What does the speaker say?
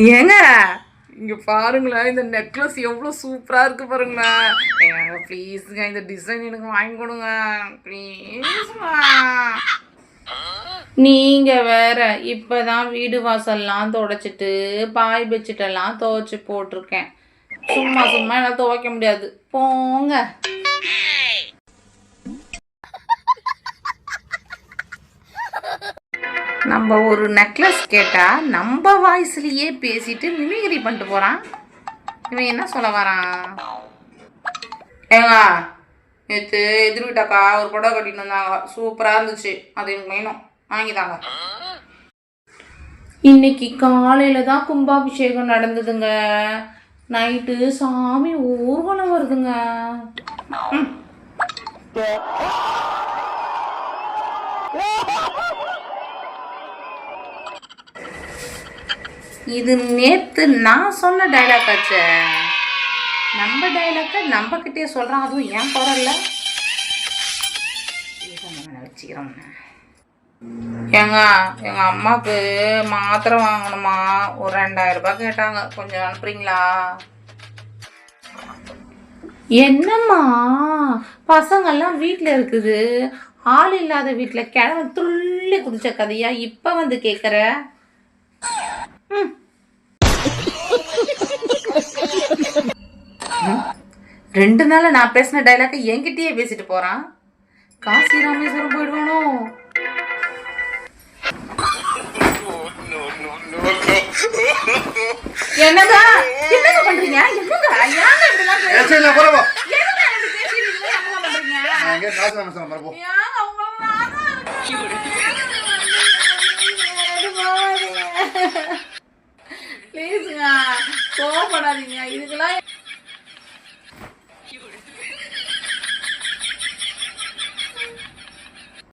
ஏங்க இங்க பாருங்களேன், இந்த நெக்லஸ் எவ்வளோ சூப்பரா இருக்கு பாருங்களேன். ஏங்க ப்ளீஸுங்க, இந்த டிசைன் எனக்கு வாங்கி கொடுங்க ப்ளீஸ்மா. நீங்க வேற இப்பதான் வீடு வாசல்லாம் துடைச்சிட்டு பாய் பெட்ஷீட்டெல்லாம் துவைச்சு போட்டிருக்கேன். சும்மா சும்மா என்னால் துவைக்க முடியாது, போங்க. நம்ம ஒரு நெக்லஸ் கேட்டால் நம்ம வாய்ஸ்லேயே பேசிட்டு மிமிகிரி பண்ணிட்டு போகிறான். இவன் என்ன சொல்ல வரான்? ஏங்க நேற்று எதிர்விட்டாக்கா ஒரு புடவை கட்டிட்டு வந்தாங்க, சூப்பராக இருந்துச்சு, அது எனக்கு வேணும், வாங்கிதாங்க. இன்னைக்கு காலையில் தான் கும்பாபிஷேகம் நடந்ததுங்க. நைட்டு சாமி ஊர்வலம் வருதுங்க. இது நேற்று நான் சொன்ன டைலாக் ஆச்சு. நம்ம டைலாக்கை நம்ம கிட்டே சொல்கிறான், அதுவும் ஏன் குரல்ல வச்சுக்கிறோம். ஏங்க எங்கள் அம்மாவுக்கு மாத்திரை வாங்கணுமா, ஒரு 2000 ரூபாய் கேட்டாங்க, கொஞ்சம் அனுப்புறீங்களா? என்னம்மா பசங்கள்லாம் வீட்டில் இருக்குது, ஆள் இல்லாத வீட்டில் கிழமை துள்ளி குதிச்ச கதையா இப்போ வந்து கேட்குற? 2 நாள் நான் பேசின டைலாக்கை என்கிட்டயே பேசிட்டு போறான். காசி ராமேஸ்வரம் போயிடுவானோ? என்னங்க என்னங்க பண்றீங்க? என்னங்க ஏங்க இப்படிலாம் பேசுறீங்க? என்னங்க இப்படி பேசுறீங்க? என்ன பண்றீங்க? நான் காசி ராமேஸ்வரம் போறேன். ஏங்க உங்களுக்கு நானா ப்ளீஸ்ங்க, கோவப்படாதீங்க. இதுக்கெல்லாம்